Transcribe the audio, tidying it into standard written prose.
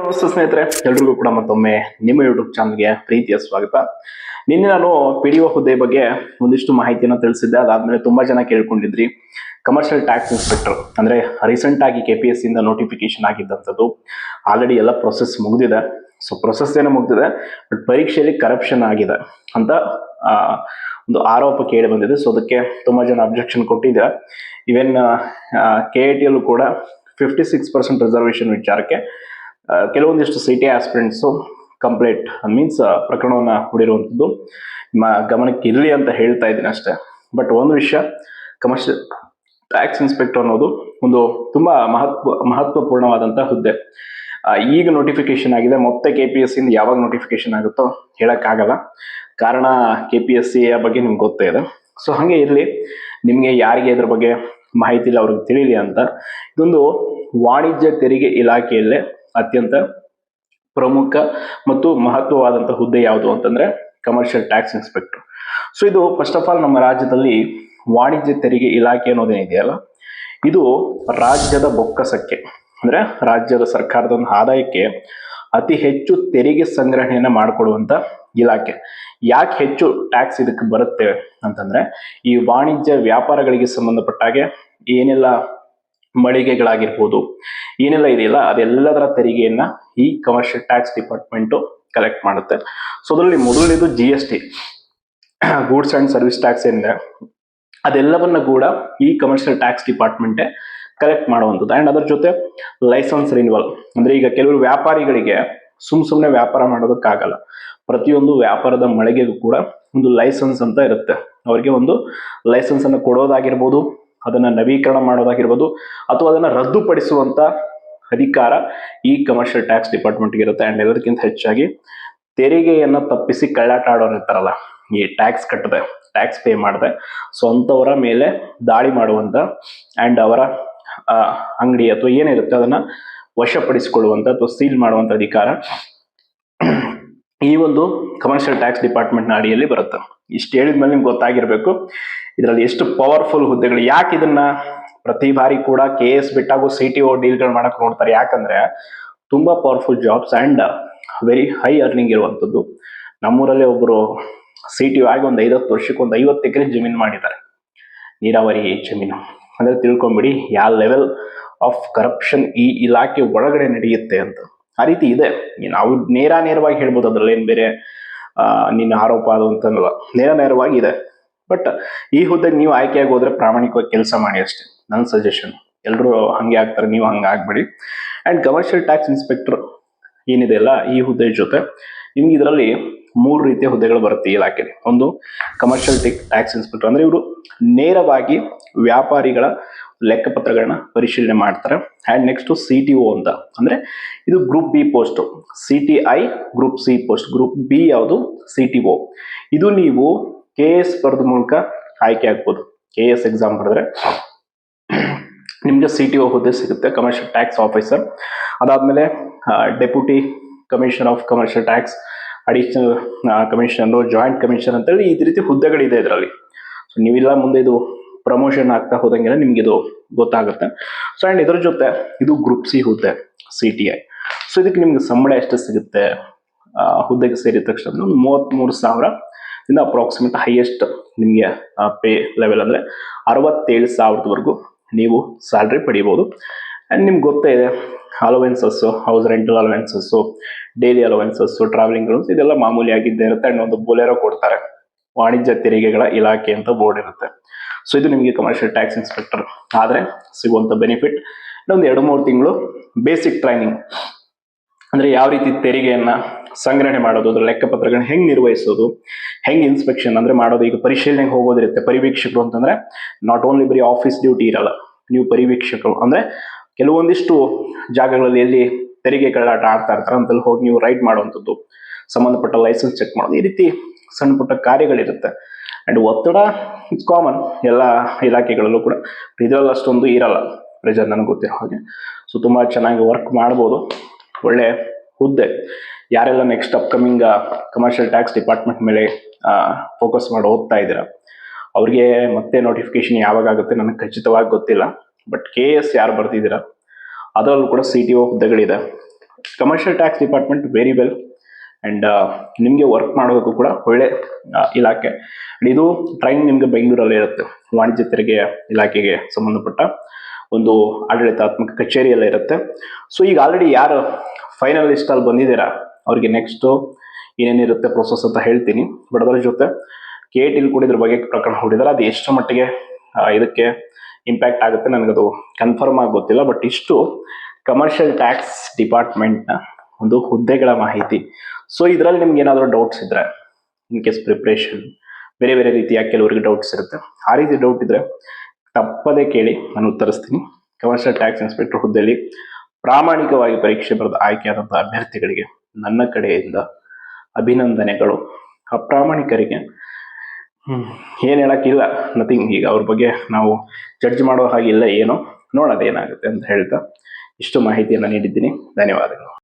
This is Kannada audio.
ನಮಸ್ತೆ ಸ್ನೇಹಿತರೆ, ಎಲ್ರಿಗೂ ಕೂಡ ಮತ್ತೊಮ್ಮೆ ನಿಮ್ಮ ಯೂಟ್ಯೂಬ್ ಚಾನಲ್ಗೆ ಪ್ರೀತಿಯ ಸ್ವಾಗತ. ನಿನ್ನೆ ನಾನು PDO ಹುದ್ದೆ ಬಗ್ಗೆ ಒಂದಿಷ್ಟು ಮಾಹಿತಿಯನ್ನು ತಿಳಿಸಿದ್ದೆ. ಅದಾದ್ಮೇಲೆ ತುಂಬಾ ಜನ ಕೇಳ್ಕೊಂಡಿದ್ರಿ ಕಮರ್ಷಿಯಲ್ ಟ್ಯಾಕ್ಸ್ ಇನ್ಸ್ಪೆಕ್ಟರ್ ಅಂದ್ರೆ ರೀಸೆಂಟ್ ಆಗಿ KPSC ಇಂದ ನೋಟಿಫಿಕೇಶನ್ ಆಗಿದ್ದಂಥದ್ದು. ಆಲ್ರೆಡಿ ಎಲ್ಲ ಪ್ರೊಸೆಸ್ ಮುಗಿದಿದೆ. ಸೊ ಪ್ರೊಸೆಸ್ ಏನೋ ಮುಗಿದಿದೆ, ಬಟ್ ಪರೀಕ್ಷೆಯಲ್ಲಿ ಕರಪ್ಷನ್ ಆಗಿದೆ ಅಂತ ಒಂದು ಆರೋಪ ಕೇಳಿ ಬಂದಿದೆ. ಸೊ ಅದಕ್ಕೆ ತುಂಬಾ ಜನ ಅಬ್ಜೆಕ್ಷನ್ ಕೊಟ್ಟಿದ್ದಾರೆ. ಈವನ್ KIT ಕೂಡ 56% ರಿಸರ್ವೇಶನ್ ವಿಚಾರಕ್ಕೆ ಕೆಲವೊಂದಿಷ್ಟು CT ಆಸ್ಪಿರೆಂಟ್ಸು ಕಂಪ್ಲೇಂಟ್ ಮೀನ್ಸ್ ಪ್ರಕರಣವನ್ನು ಹೂಡಿರುವಂಥದ್ದು ನಿಮ್ಮ ಗಮನಕ್ಕೆ ಇರಲಿ ಅಂತ ಹೇಳ್ತಾ ಇದ್ದೀನಿ ಅಷ್ಟೇ. ಬಟ್ ಒಂದು ವಿಷಯ, ಕಮರ್ಷಿಯಲ್ ಟ್ಯಾಕ್ಸ್ ಇನ್ಸ್ಪೆಕ್ಟರ್ ಅನ್ನೋದು ಒಂದು ತುಂಬಾ ಮಹತ್ವಪೂರ್ಣವಾದಂಥ ಹುದ್ದೆ. ಈಗ ನೋಟಿಫಿಕೇಶನ್ ಆಗಿದೆ, ಮತ್ತೆ KPSC ಇಂದ ಯಾವಾಗ ನೋಟಿಫಿಕೇಶನ್ ಆಗುತ್ತೋ ಹೇಳಕ್ಕಾಗಲ್ಲ. ಕಾರಣ KPSC ಬಗ್ಗೆ ನಿಮ್ಗೆ ಗೊತ್ತೇ ಇದೆ. ಸೊ ಹಾಗೆ ಇರಲಿ, ನಿಮಗೆ ಯಾರಿಗೆ ಇದ್ರ ಬಗ್ಗೆ ಮಾಹಿತಿ ಇಲ್ಲ ಅವ್ರಿಗೆ ತಿಳಿಲಿ ಅಂತ ಇದೊಂದು ವಾಣಿಜ್ಯ ತೆರಿಗೆ ಇಲಾಖೆಯಲ್ಲೇ ಅತ್ಯಂತ ಪ್ರಮುಖ ಮತ್ತು ಮಹತ್ವವಾದಂಥ ಹುದ್ದೆ ಯಾವುದು ಅಂತಂದ್ರೆ ಕಮರ್ಷಿಯಲ್ ಟ್ಯಾಕ್ಸ್ ಇನ್ಸ್ಪೆಕ್ಟರ್. ಸೊ ಇದು ಫಸ್ಟ್ ಆಫ್ ಆಲ್ ನಮ್ಮ ರಾಜ್ಯದಲ್ಲಿ ವಾಣಿಜ್ಯ ತೆರಿಗೆ ಇಲಾಖೆ ಅನ್ನೋದೇನಿದೆಯಲ್ಲ, ಇದು ರಾಜ್ಯದ ಬೊಕ್ಕಸಕ್ಕೆ ಅಂದ್ರೆ ರಾಜ್ಯದ ಸರ್ಕಾರದ ಒಂದು ಆದಾಯಕ್ಕೆ ಅತಿ ಹೆಚ್ಚು ತೆರಿಗೆ ಸಂಗ್ರಹಣೆಯನ್ನ ಮಾಡಿಕೊಡುವಂತ ಇಲಾಖೆ. ಯಾಕೆ ಹೆಚ್ಚು ಟ್ಯಾಕ್ಸ್ ಇದಕ್ಕೆ ಬರುತ್ತೆ ಅಂತಂದ್ರೆ, ಈ ವಾಣಿಜ್ಯ ವ್ಯಾಪಾರಗಳಿಗೆ ಸಂಬಂಧಪಟ್ಟಾಗೆ ಏನೆಲ್ಲ ಮಳಿಗೆಗಳಾಗಿರ್ಬೋದು, ಏನೆಲ್ಲ ಇದೆಯಲ್ಲ ಅದೆಲ್ಲದರ ತೆರಿಗೆಯನ್ನ ಈ ಕಮರ್ಷಿಯಲ್ ಟ್ಯಾಕ್ಸ್ ಡಿಪಾರ್ಟ್ಮೆಂಟ್ ಕಲೆಕ್ಟ್ ಮಾಡುತ್ತೆ. ಸೊ ಅದರಲ್ಲಿ ಮೊದಲನೇದು GST, goods and service tax ಏನಿದೆ ಅದೆಲ್ಲವನ್ನ ಕೂಡ ಈ ಕಮರ್ಷಿಯಲ್ ಟ್ಯಾಕ್ಸ್ ಡಿಪಾರ್ಟ್ಮೆಂಟೇ ಕಲೆಕ್ಟ್ ಮಾಡುವಂಥದ್ದು. ಅಂಡ್ ಅದರ ಜೊತೆ ಲೈಸೆನ್ಸ್ ರಿನ್ಯೂವಲ್, ಅಂದ್ರೆ ಈಗ ಕೆಲವರು ವ್ಯಾಪಾರಿಗಳಿಗೆ ಸುಮ್ಮನೆ ವ್ಯಾಪಾರ ಮಾಡೋದಕ್ಕಾಗಲ್ಲ. ಪ್ರತಿಯೊಂದು ವ್ಯಾಪಾರದ ಮಳಿಗೆಗೂ ಕೂಡ ಒಂದು ಲೈಸೆನ್ಸ್ ಅಂತ ಇರುತ್ತೆ. ಅವರಿಗೆ ಒಂದು ಲೈಸೆನ್ಸ್ ಅನ್ನು ಕೊಡೋದಾಗಿರ್ಬೋದು, ಅದನ್ನ ನವೀಕರಣ ಮಾಡೋದಾಗಿರ್ಬೋದು, ಅಥವಾ ಅದನ್ನ ರದ್ದುಪಡಿಸುವಂತ ಅಧಿಕಾರ ಈ ಕಮರ್ಷಿಯಲ್ ಟ್ಯಾಕ್ಸ್ ಡಿಪಾರ್ಟ್ಮೆಂಟ್ಗೆ ಇರುತ್ತೆ. ಅಂಡ್ ಎಲ್ಲದಕ್ಕಿಂತ ಹೆಚ್ಚಾಗಿ ತೆರಿಗೆಯನ್ನ ತಪ್ಪಿಸಿ ಕಳ್ಳಾಟ ಆಡೋರು ಇರ್ತಾರಲ್ಲ, ಈ ಟ್ಯಾಕ್ಸ್ ಕಟ್ಟದೆ ಟ್ಯಾಕ್ಸ್ ಪೇ ಮಾಡದೆ, ಸೊ ಅಂತವರ ಮೇಲೆ ದಾಳಿ ಮಾಡುವಂತ ಅಂಡ್ ಅವರ ಅಂಗಡಿ ಅಥವಾ ಏನಿರುತ್ತೆ ಅದನ್ನ ವಶಪಡಿಸಿಕೊಳ್ಳುವಂತ ಅಥವಾ ಸೀಲ್ ಮಾಡುವಂತ ಅಧಿಕಾರ ಈ ಒಂದು ಕಮರ್ಷಿಯಲ್ ಟ್ಯಾಕ್ಸ್ ಡಿಪಾರ್ಟ್ಮೆಂಟ್ ನ ಅಡಿಯಲ್ಲಿ ಬರುತ್ತೆ. ಇಷ್ಟು ಹೇಳಿದ್ಮೇಲೆ ನಿಮ್ಗೆ ಗೊತ್ತಾಗಿರ್ಬೇಕು ಇದರಲ್ಲಿ ಎಷ್ಟು ಪವರ್ಫುಲ್ ಹುದ್ದೆಗಳು. ಯಾಕೆ ಇದನ್ನ ಪ್ರತಿ ಬಾರಿ ಕೂಡ KS ಬಿಟ್ಟಾಗೂ CTO ಡೀಲ್ಗಳು ಮಾಡಕ್ ನೋಡ್ತಾರೆ? ಯಾಕಂದ್ರೆ ತುಂಬಾ powerful jobs and very high earning ಇರುವಂತದ್ದು. ನಮ್ಮೂರಲ್ಲಿ ಒಬ್ರು CTO ಆಗಿ ಒಂದು 50 ವರ್ಷಕ್ಕೆ ಒಂದು 50 ಎಕರೆ ಜಮೀನು ಮಾಡಿದ್ದಾರೆ, ನೀರಾವರಿ ಜಮೀನು. ಅಂದ್ರೆ ತಿಳ್ಕೊಂಬಿಡಿ ಯಾವ ಲೆವೆಲ್ ಆಫ್ ಕರಪ್ಷನ್ ಈ ಇಲಾಖೆ ಒಳಗಡೆ ನಡೆಯುತ್ತೆ ಅಂತ. ಆ ರೀತಿ ಇದೆ. ನಾವು ನೇರವಾಗಿ ಹೇಳ್ಬೋದು, ಅದ್ರಲ್ಲಿ ಏನ್ ಬೇರೆ ನಿನ್ನ ಆರೋಪ ಅದು ಅಂತಲ್ಲ, ನೇರವಾಗಿ ಇದೆ. ಬಟ್ ಈ ಹುದ್ದೆಗೆ ನೀವು ಆಯ್ಕೆಯಾಗಿ ಹೋದ್ರೆ ಪ್ರಾಮಾಣಿಕವಾಗಿ ಕೆಲಸ ಮಾಡಿ ಅಷ್ಟೇ, ನನ್ನ ಸಜೆಷನ್. ಎಲ್ಲರೂ ಹಂಗೆ ಆಗ್ತಾರೆ, ನೀವು ಹಂಗೆ ಆಗ್ಬೇಡಿ. ಅಂಡ್ ಕಮರ್ಷಿಯಲ್ ಟ್ಯಾಕ್ಸ್ ಇನ್ಸ್ಪೆಕ್ಟರ್ ಏನಿದೆ ಅಲ್ಲ, ಈ ಹುದ್ದೆ ಜೊತೆ ನಿಮ್ಗೆ ಇದರಲ್ಲಿ 3 ರೀತಿಯ ಹುದ್ದೆಗಳು ಬರುತ್ತೆ ಈ ಇಲಾಖೆಗೆ. ಒಂದು ಕಮರ್ಷಿಯಲ್ ಟ್ಯಾಕ್ಸ್ ಇನ್ಸ್ಪೆಕ್ಟರ್, ಅಂದ್ರೆ ಇವರು ನೇರವಾಗಿ ವ್ಯಾಪಾರಿಗಳ ಲೆಕ್ಕಪತ್ರಗಳನ್ನ ಪರಿಶೀಲನೆ ಮಾಡ್ತಾರೆ. ಅಂಡ್ ನೆಕ್ಸ್ಟ್ CTO ಅಂತ, ಅಂದ್ರೆ ಇದು group B post. CTI group C post, group B ಯಾವುದು CTO. ಇದು ನೀವು KS ಬರೆದ ಮೂಲಕ ಆಯ್ಕೆ ಆಗ್ಬೋದು. KS ಎಕ್ಸಾಮ್ ಬರೆದ್ರೆ ನಿಮ್ಗೆ CTO ಹುದ್ದೆ ಸಿಗುತ್ತೆ, ಕಮರ್ಷಿಯಲ್ ಟ್ಯಾಕ್ಸ್ ಆಫೀಸರ್. ಅದಾದ್ಮೇಲೆ deputy commissioner of commercial tax, additional commissioner, joint commissioner ಅಂತೇಳಿ ಈ ರೀತಿ ಹುದ್ದೆಗಳಿದೆ ಇದರಲ್ಲಿ. ಸೊ ನೀವಿಲ್ಲ ಮುಂದೆ ಇದು ಪ್ರಮೋಷನ್ ಆಗ್ತಾ ಹೋದಂಗೆಲ್ಲ ನಿಮ್ಗೆ ಇದು ಗೊತ್ತಾಗುತ್ತೆ. ಸೊ ಅಂಡ್ ಇದರ ಜೊತೆ ಇದು ಗ್ರೂಪ್ C ಹುದ್ದೆ CTI. ಸೊ ಇದಕ್ಕೆ ನಿಮ್ಗೆ ಸಂಬಳ ಎಷ್ಟು ಸಿಗುತ್ತೆ? ಹುದ್ದೆಗೆ ಸೇರಿದ ತಕ್ಷಣ 33,000 ಇಂದ ಅಪ್ರಾಕ್ಸಿಮೇಟ್ ಹೈಯೆಸ್ಟ್ ನಿಮಗೆ ಪೇ ಲೆವೆಲ್ ಅಂದ್ರೆ 67,000ವರೆಗೂ ನೀವು ಸ್ಯಾಲ್ರಿ ಪಡಿಬಹುದು. ಅಂಡ್ ನಿಮ್ಗೆ ಗೊತ್ತೇ ಇದೆ, allowances, house rental allowances, daily allowances, travelling allowance ಇದೆಲ್ಲ ಮಾಮೂಲಿ ಆಗಿದ್ದೇ ಇರುತ್ತೆ. ಅಂಡ್ ಒಂದು ಬೊಲೆರೋ ಕೊಡ್ತಾರೆ, ವಾಣಿಜ್ಯ ತೆರಿಗೆಗಳ ಇಲಾಖೆ ಅಂತ ಬೋರ್ಡ್ ಇರುತ್ತೆ. ಸೊ ಇದು ನಿಮಗೆ ಕಮರ್ಷಿಯಲ್ ಟ್ಯಾಕ್ಸ್ ಇನ್ಸ್ಪೆಕ್ಟರ್ ಆದ್ರೆ ಸಿಗುವಂತ ಬೆನಿಫಿಟ್. ಒಂದು 2-3 ತಿಂಗಳು ಬೇಸಿಕ್ ಟ್ರೈನಿಂಗ್, ಅಂದ್ರೆ ಯಾವ ರೀತಿ ತೆರಿಗೆಯನ್ನ ಸಂಗ್ರಹಣೆ ಮಾಡೋದು, ಅದ್ರ ಲೆಕ್ಕಪತ್ರಗಳನ್ನ ಹೆಂಗ್ ನಿರ್ವಹಿಸೋದು, ಹೆಂಗ್ ಇನ್ಸ್ಪೆಕ್ಷನ್ ಅಂದ್ರೆ ಮಾಡೋದು. ಈಗ ಪರಿಶೀಲನೆಗೆ ಹೋಗೋದಿರುತ್ತೆ. ಪರಿವೀಕ್ಷಕರು ಅಂತಂದ್ರೆ ನಾಟ್ ಓನ್ಲಿ ಬರೀ ಆಫೀಸ್ ಡ್ಯೂಟಿ ಇರಲ್ಲ, ನೀವು ಪರಿವೀಕ್ಷಕರು ಅಂದ್ರೆ ಕೆಲವೊಂದಿಷ್ಟು ಜಾಗಗಳಲ್ಲಿ ಎಲ್ಲಿ ತೆರಿಗೆ ಕಳ್ಳಾಟ ಆಡ್ತಾ ಇರ್ತಾರೆ ಅಂತಲ್ಲಿ ಹೋಗಿ ನೀವು ರೈಡ್ ಮಾಡುವಂಥದ್ದು, ಸಂಬಂಧಪಟ್ಟ ಲೈಸೆನ್ಸ್ ಚೆಕ್ ಮಾಡೋದು, ಈ ರೀತಿ ಸಣ್ಣ ಪುಟ್ಟ ಕಾರ್ಯಗಳಿರುತ್ತೆ. ಅಂಡ್ ಒತ್ತಡ ಇಟ್ಸ್ ಕಾಮನ್ ಎಲ್ಲ ಇಲಾಖೆಗಳಲ್ಲೂ ಕೂಡ, ಇದರಲ್ಲಿ ಅಷ್ಟೊಂದು ಇರಲ್ಲ ಪ್ರೆಜರ್, ನನಗೆ ಗೊತ್ತಿರೋ ಹಾಗೆ. ಸೊ ತುಂಬಾ ಚೆನ್ನಾಗಿ ವರ್ಕ್ ಮಾಡ್ಬೋದು, ಒಳ್ಳೆ ಹುದ್ದೆ. ಯಾರೆಲ್ಲ next upcoming commercial tax department ಮೇಲೆ ಫೋಕಸ್ ಮಾಡಿ ಓದ್ತಾ ಇದ್ದೀರಾ, ಅವ್ರಿಗೆ ಮತ್ತೆ ನೋಟಿಫಿಕೇಶನ್ ಯಾವಾಗ ಆಗುತ್ತೆ ನನಗೆ ಖಚಿತವಾಗಿ ಗೊತ್ತಿಲ್ಲ. ಬಟ್ KS ಯಾರು ಬರ್ತಿದ್ದೀರಾ ಅದರಲ್ಲೂ ಕೂಡ CTO ಹುದ್ದೆಗಳಿದೆ. Commercial tax department very well and ನಿಮಗೆ ವರ್ಕ್ ಮಾಡೋದಕ್ಕೂ ಕೂಡ ಒಳ್ಳೆ ಇಲಾಖೆ. And ಇದು ಟ್ರೈನ್ ನಿಮಗೆ ಬೆಂಗಳೂರಲ್ಲಿ ಇರುತ್ತೆ. ವಾಣಿಜ್ಯ ತೆರಿಗೆ ಇಲಾಖೆಗೆ ಸಂಬಂಧಪಟ್ಟ ಒಂದು ಆಡಳಿತಾತ್ಮಕ ಕಚೇರಿಯಲ್ಲೇ ಇರುತ್ತೆ. ಸೊ ಈಗ ಆಲ್ರೆಡಿ ಯಾರು ಫೈನಲ್ ಲಿಸ್ಟಲ್ಲಿ ಬಂದಿದ್ದೀರಾ ಅವ್ರಿಗೆ ನೆಕ್ಸ್ಟು ಏನೇನಿರುತ್ತೆ ಪ್ರೊಸೆಸ್ ಅಂತ ಹೇಳ್ತೀನಿ. ಬಟ್ ಅದರ ಜೊತೆ KT ಕೂಡ ಇದ್ರ ಬಗ್ಗೆ ಪ್ರಕರಣ ಹೂಡಿದ್ದಾರೆ. ಅದು ಎಷ್ಟು ಮಟ್ಟಿಗೆ ಇದಕ್ಕೆ ಇಂಪ್ಯಾಕ್ಟ್ ಆಗುತ್ತೆ ನನಗದು ಕನ್ಫರ್ಮ್ ಆಗಿ ಗೊತ್ತಿಲ್ಲ. ಬಟ್ ಇಷ್ಟು ಕಮರ್ಷಿಯಲ್ ಟ್ಯಾಕ್ಸ್ ಡಿಪಾರ್ಟ್ಮೆಂಟ್ನ ಒಂದು ಹುದ್ದೆಗಳ ಮಾಹಿತಿ. ಸೊ ಇದರಲ್ಲಿ ನಿಮ್ಗೆ ಏನಾದರೂ ಡೌಟ್ಸ್ ಇದ್ರೆ, ಇನ್ ಕೇಸ್ ಪ್ರಿಪ್ರೇಷನ್ ಬೇರೆ ಬೇರೆ ರೀತಿಯ ಕೆಲವರಿಗೆ ಡೌಟ್ಸ್ ಇರುತ್ತೆ, ಆ ರೀತಿ ಡೌಟ್ ಇದ್ರೆ ತಪ್ಪದೇ ಕೇಳಿ, ನಾನು ಉತ್ತರಿಸ್ತೀನಿ. ಕಮರ್ಷಿಯಲ್ ಟ್ಯಾಕ್ಸ್ ಇನ್ಸ್ಪೆಕ್ಟರ್ ಹುದ್ದೆಯಲ್ಲಿ ಪ್ರಾಮಾಣಿಕವಾಗಿ ಪರೀಕ್ಷೆ ಬರೆದ ಆಯ್ಕೆಯಾದಂಥ ಅಭ್ಯರ್ಥಿಗಳಿಗೆ ನನ್ನ ಕಡೆಯಿಂದ ಅಭಿನಂದನೆಗಳು. ಅಪ್ರಾಮಾಣಿಕರಿಗೆ ಏನು ಹೇಳೋಕ್ಕಿಲ್ಲ, ನಥಿಂಗ್. ಈಗ ಅವ್ರ ಬಗ್ಗೆ ನಾವು ಜಡ್ಜ್ ಮಾಡೋ ಹಾಗಿಲ್ಲ, ಏನೋ ನೋಡೋದೇನಾಗುತ್ತೆ ಅಂತ ಹೇಳ್ತಾ ಇಷ್ಟು ಮಾಹಿತಿಯನ್ನು ನೀಡಿದ್ದೀನಿ. ಧನ್ಯವಾದಗಳು.